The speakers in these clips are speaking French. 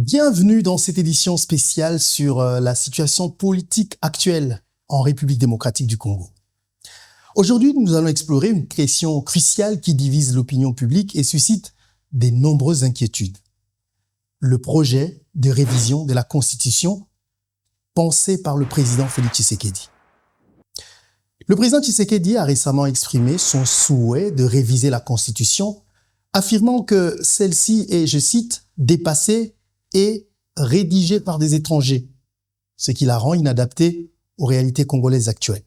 Bienvenue dans cette édition spéciale sur la situation politique actuelle en République démocratique du Congo. Aujourd'hui, nous allons explorer une question cruciale qui divise l'opinion publique et suscite de nombreuses inquiétudes. Le projet de révision de la Constitution pensé par le président Félix Tshisekedi. Le président Tshisekedi a récemment exprimé son souhait de réviser la Constitution, affirmant que celle-ci est, je cite, dépassée et rédigée par des étrangers, ce qui la rend inadaptée aux réalités congolaises actuelles.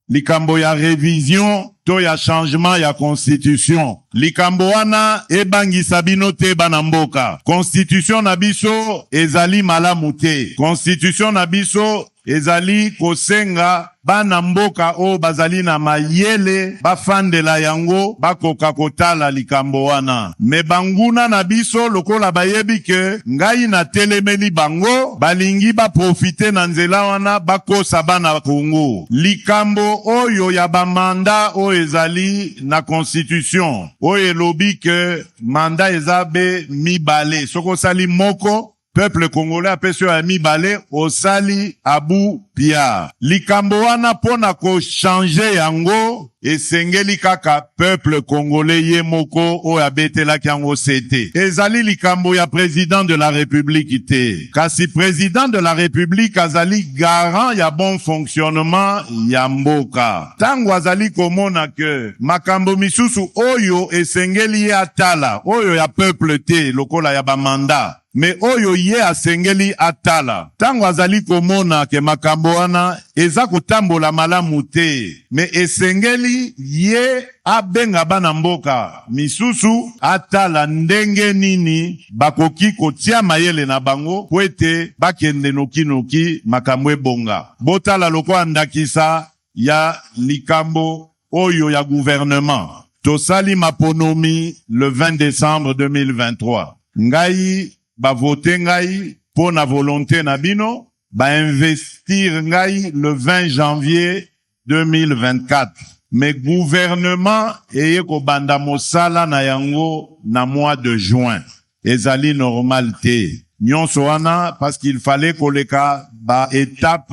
Likambo ya révision to ya changement ya constitution. Likambo wana ebangisa bino te bana mboka. Constitution na biso ezali malamu te. Constitution na biso ezali kosenga bana mboka o bazali na mayele bafandela yango bakoka kotala likambo wana. Me banguna na biso lokola bayebi ke ngai na telemeli bango balingi ba profite na nzela wana bakosa bana Kongo. Likambo oyo ya bamanda o ezali na constitution oyo elobi ke manda ezabe mibale soko sali moko peuple congolais apesio ya mibale osali abu pia. Likambo wana pona ko changer yango esengeli kaka peuple congolais ye moko o abetelaki yango sete. Ezali likambo ya président de la république te. Kasi président de la république azali garant ya bon fonctionnement ya mboka. Tango azali komona ke makambo misusu oyo esengeli ye atala oyo ya peuple te lokola ya bamanda. Me oyo ye asengeli atala. Tango azali komona ke makambo wana eza kotambola malamu te. Me esengeli ye abenga bana mboka misusu atala ndenge nini bakoki kotia mayele na bango kwete bakende noki makambo ebonga. Botala lokwa ndakisa ya likambo oyo ya gouvernement. Tosali maponomi le 20 décembre 2023. Ngai ba voter ngai pour na volonté na bino, ba investir ngai le 20 janvier 2024. Mais gouvernement eye ko banda mosala na yango na mois de juin. Ezali normal te. Nyonso wana parce qu'il fallait koleka ba étape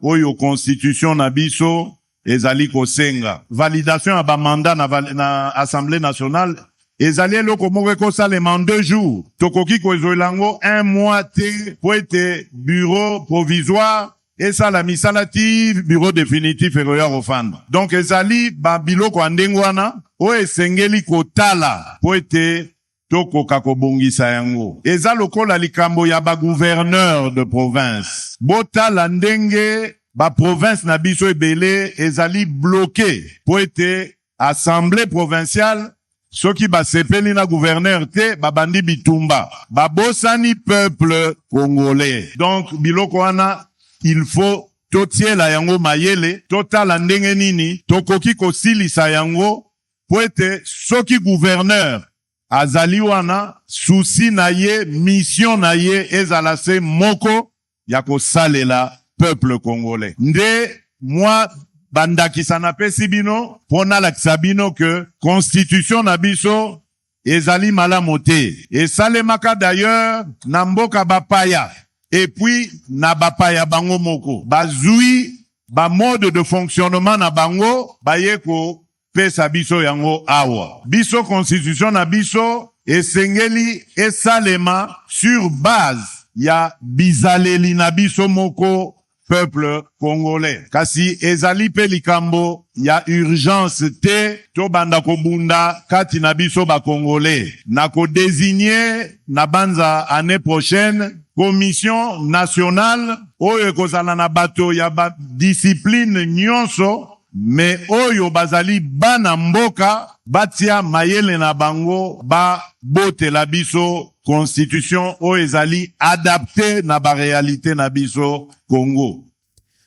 oyo constitution na biso ezali kosenga. Validation ya ba mandat na Assemblée nationale ezali eloko moko kosalema en 2 jours. Tokoki kozoelango 1 mois te po ete bureau provisoire esa la misalati bureau définitif eroya ofanda. Donc ezali ba biloko andengo wana o esengeli kotala po ete tokoka kobongisa yango. Eza lokola likambo ya ba gouverneur de province. Botala ndenge ba province na biso ebele ezali bloqué po ete assemblée provinciale soki ba sepeli na gouverneur te babandi bitumba babosani peuple congolais. Donc biloko wana il faut totiela yango mayele totala ndenge nini tokoki kosilisa yango po ete soki gouverneur azali wana souci na ye mission na ye ezala se moko ya kosalela peuple congolais. Nde moi bandakisa na pesi bino pona lakisa bino ke constitution na biso ezali malamu te. Esalemaka d'ailleurs na mboka bapaya et puis na bapaya bango moko bazui ba mode de fonctionnement na bango bayeko pesa biso yango awa. Biso constitution na biso esengeli esalema sur base ya bizaleli na biso moko peuple congolais. Kasi ezali pe likambo ya urgence te to banda kobunda kati na biso ba congolais. Na ko désigner na banza année prochaine commission nationale oyo kozala na bato ya ba discipline nyonso me oyo bazali bana mboka batia mayele na bango ba bote la biso constitution o ezali adapté na ba réalité na biso Congo.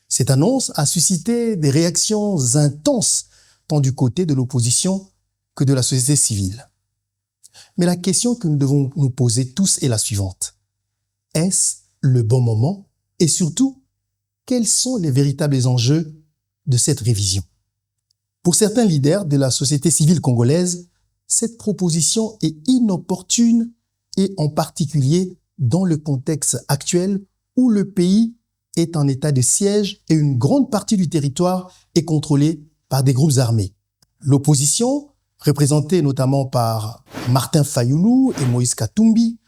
Cette annonce a suscité des réactions intenses tant du côté de l'opposition que de la société civile. Mais la question que nous devons nous poser tous est la suivante. Est-ce le bon moment? Et surtout, quels sont les véritables enjeux de cette révision? Pour certains leaders de la société civile congolaise, cette proposition est inopportune et en particulier dans le contexte actuel où le pays est en état de siège et une grande partie du territoire est contrôlée par des groupes armés. L'opposition, représentée notamment par Martin Fayoulou et Moïse Katumbi,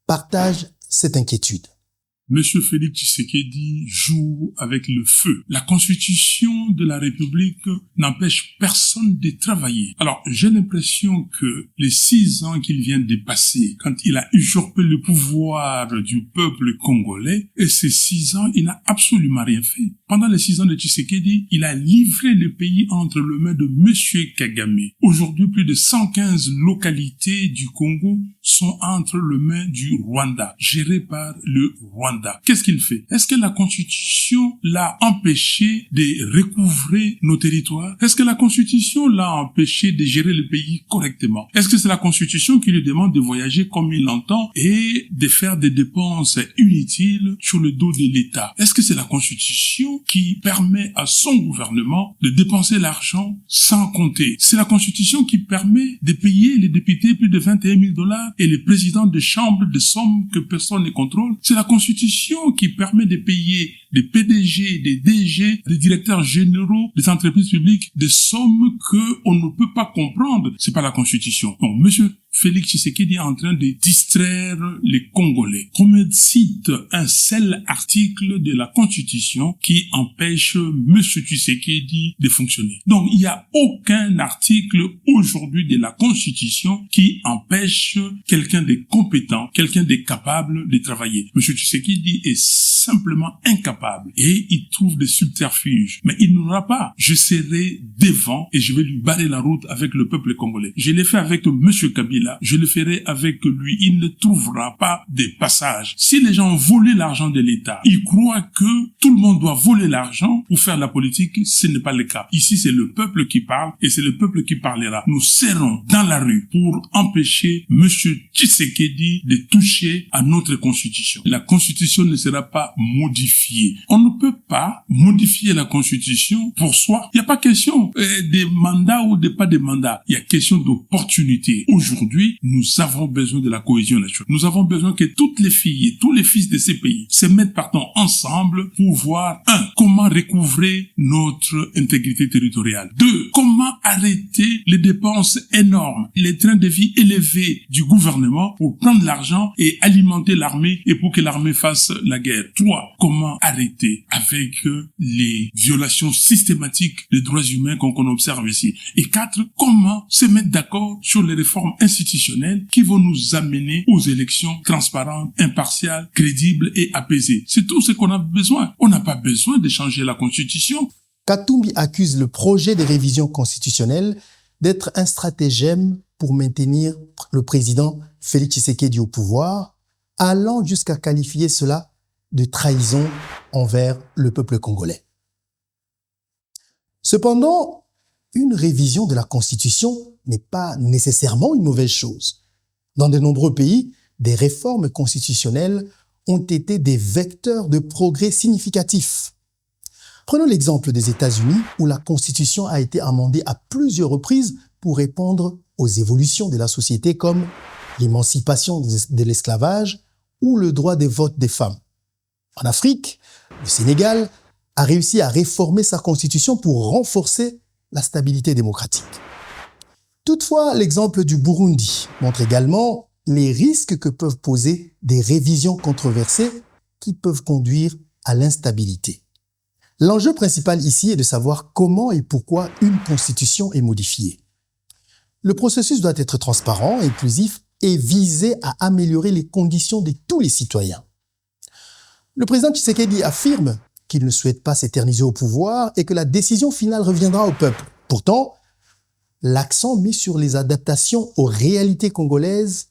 partage cette inquiétude. Monsieur Félix Tshisekedi joue avec le feu. La Constitution de la République n'empêche personne de travailler. Alors, j'ai l'impression que les 6 ans qu'il vient de passer, quand il a usurpé le pouvoir du peuple congolais, et ces 6 ans, il n'a absolument rien fait. Pendant les 6 ans de Tshisekedi, il a livré le pays entre les mains de Monsieur Kagame. Aujourd'hui, plus de 115 localités du Congo sont entre les mains du Rwanda, gérées par le Rwanda. Qu'est-ce qu'il fait? Est-ce que la Constitution l'a empêché de recouvrer nos territoires? Est-ce que la Constitution l'a empêché de gérer le pays correctement? Est-ce que c'est la Constitution qui lui demande de voyager comme il l'entend et de faire des dépenses inutiles sur le dos de l'État? Est-ce que c'est la Constitution qui permet à son gouvernement de dépenser l'argent sans compter? C'est la Constitution qui permet de payer les députés plus de 21 000 $ et les présidents de chambre de sommes que personne ne contrôle? C'est la Constitution qui permet de payer des PDG, des DG, des directeurs généraux des entreprises publiques des sommes que on ne peut pas comprendre. C'est pas la Constitution. Donc, monsieur Félix Tshisekedi est en train de distraire les Congolais. Qu'on me cite un seul article de la Constitution qui empêche monsieur Tshisekedi de fonctionner. Donc, il n'y a aucun article aujourd'hui de la Constitution qui empêche quelqu'un de compétent, quelqu'un de capable de travailler. Monsieur Tshisekedi est simplement incapable et il trouve des subterfuges. Mais il n'aura pas. Je serai devant et je vais lui barrer la route avec le peuple congolais. Je l'ai fait avec monsieur Kabila. Je le ferai avec lui. Il ne trouvera pas de passage. Si les gens ont volé l'argent de l'État, ils croient que tout le monde doit voler l'argent pour faire la politique. Ce n'est pas le cas. Ici, c'est le peuple qui parle et c'est le peuple qui parlera. Nous serons dans la rue pour empêcher monsieur Tshisekedi de toucher à notre constitution. La constitution ne sera pas modifiée. On ne peut pas modifier la constitution pour soi. Il n'y a pas question de mandat ou de pas de mandat. Il y a question d'opportunité. Aujourd'hui, nous avons besoin de la cohésion nationale. Nous avons besoin que toutes les filles et tous les fils de ces pays se mettent partons ensemble pour voir, 1, comment recouvrer notre intégrité territoriale. 2, comment arrêter les dépenses énormes, les trains de vie élevés du gouvernement pour prendre l'argent et alimenter l'armée et pour que l'armée fasse la guerre. 3, comment arrêter avec les violations systématiques des droits humains qu'on observe ici. Et 4, comment se mettre d'accord sur les réformes institutionnelles qui vont nous amener aux élections transparentes, impartiales, crédibles et apaisées. C'est tout ce qu'on a besoin. On n'a pas besoin de changer la Constitution. Katumbi accuse le projet de révision constitutionnelle d'être un stratagème pour maintenir le président Félix Tshisekedi au pouvoir, allant jusqu'à qualifier cela de trahison envers le peuple congolais. Cependant, une révision de la Constitution n'est pas nécessairement une mauvaise chose. Dans de nombreux pays, des réformes constitutionnelles ont été des vecteurs de progrès significatifs. Prenons l'exemple des États-Unis où la Constitution a été amendée à plusieurs reprises pour répondre aux évolutions de la société comme l'émancipation de l'esclavage ou le droit de vote des femmes. En Afrique, le Sénégal a réussi à réformer sa constitution pour renforcer la stabilité démocratique. Toutefois, l'exemple du Burundi montre également les risques que peuvent poser des révisions controversées qui peuvent conduire à l'instabilité. L'enjeu principal ici est de savoir comment et pourquoi une constitution est modifiée. Le processus doit être transparent, inclusif et viser à améliorer les conditions de tous les citoyens. Le président Tshisekedi affirme qu'il ne souhaite pas s'éterniser au pouvoir et que la décision finale reviendra au peuple. Pourtant, l'accent mis sur les adaptations aux réalités congolaises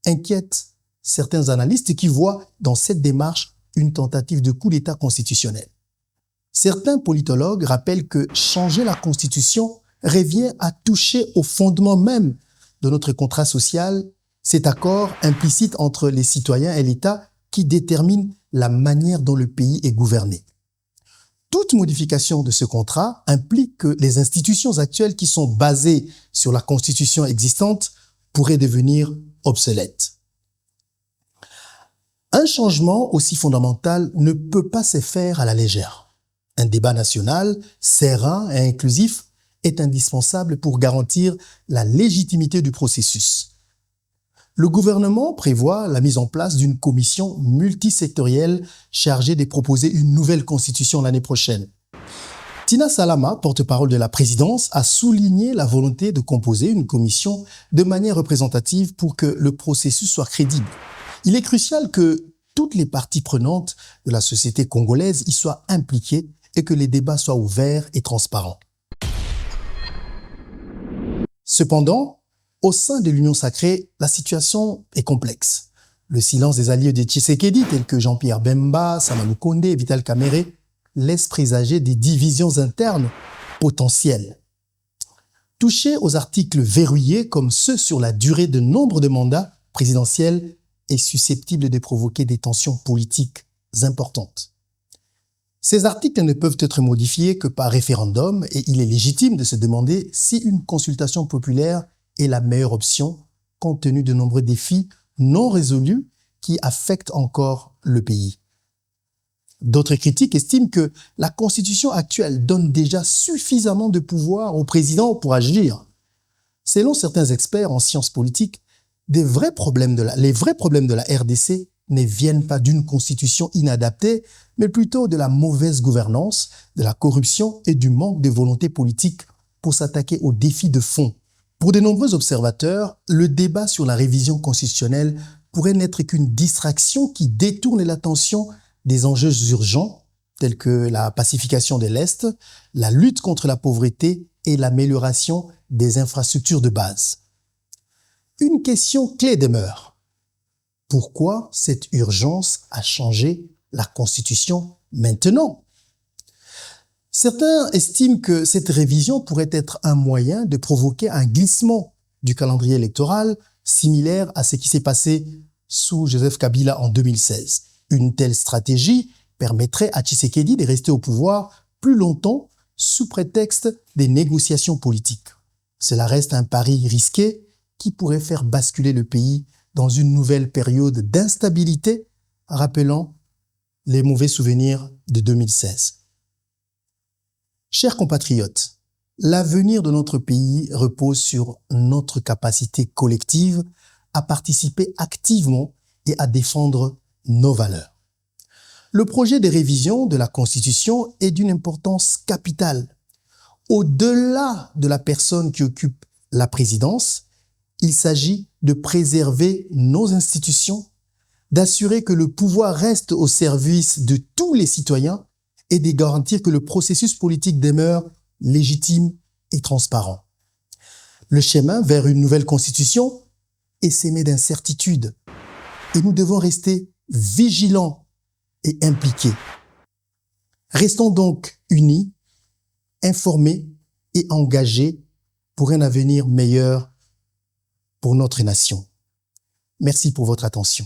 inquiète certains analystes qui voient dans cette démarche une tentative de coup d'État constitutionnel. Certains politologues rappellent que changer la Constitution revient à toucher au fondement même de notre contrat social, cet accord implicite entre les citoyens et l'État qui détermine la manière dont le pays est gouverné. Toute modification de ce contrat implique que les institutions actuelles qui sont basées sur la Constitution existante pourraient devenir obsolètes. Un changement aussi fondamental ne peut pas se faire à la légère. Un débat national, serein et inclusif est indispensable pour garantir la légitimité du processus. Le gouvernement prévoit la mise en place d'une commission multisectorielle chargée de proposer une nouvelle constitution l'année prochaine. Tina Salama, porte-parole de la présidence, a souligné la volonté de composer une commission de manière représentative pour que le processus soit crédible. Il est crucial que toutes les parties prenantes de la société congolaise y soient impliquées et que les débats soient ouverts et transparents. Cependant, au sein de l'Union sacrée, la situation est complexe. Le silence des alliés de Tshisekedi, tels que Jean-Pierre Bemba, Sama Lukonde et Vital Kamerhe, laisse présager des divisions internes potentielles. Toucher aux articles verrouillés comme ceux sur la durée de nombre de mandats présidentiels est susceptible de provoquer des tensions politiques importantes. Ces articles ne peuvent être modifiés que par référendum et il est légitime de se demander si une consultation populaire est la meilleure option compte tenu de nombreux défis non résolus qui affectent encore le pays. D'autres critiques estiment que la constitution actuelle donne déjà suffisamment de pouvoir au président pour agir. Selon certains experts en sciences politiques, les vrais problèmes de la RDC ne viennent pas d'une constitution inadaptée, mais plutôt de la mauvaise gouvernance, de la corruption et du manque de volonté politique pour s'attaquer aux défis de fond. Pour de nombreux observateurs, le débat sur la révision constitutionnelle pourrait n'être qu'une distraction qui détourne l'attention des enjeux urgents tels que la pacification de l'Est, la lutte contre la pauvreté et l'amélioration des infrastructures de base. Une question clé demeure. Pourquoi cette urgence à changer la Constitution maintenant? Certains estiment que cette révision pourrait être un moyen de provoquer un glissement du calendrier électoral similaire à ce qui s'est passé sous Joseph Kabila en 2016. Une telle stratégie permettrait à Tshisekedi de rester au pouvoir plus longtemps sous prétexte des négociations politiques. Cela reste un pari risqué qui pourrait faire basculer le pays dans une nouvelle période d'instabilité, rappelant les mauvais souvenirs de 2016. Chers compatriotes, l'avenir de notre pays repose sur notre capacité collective à participer activement et à défendre nos valeurs. Le projet de révision de la Constitution est d'une importance capitale. Au-delà de la personne qui occupe la présidence, il s'agit de préserver nos institutions, d'assurer que le pouvoir reste au service de tous les citoyens et de garantir que le processus politique demeure légitime et transparent. Le chemin vers une nouvelle constitution est semé d'incertitudes et nous devons rester vigilants et impliqués. Restons donc unis, informés et engagés pour un avenir meilleur pour notre nation. Merci pour votre attention.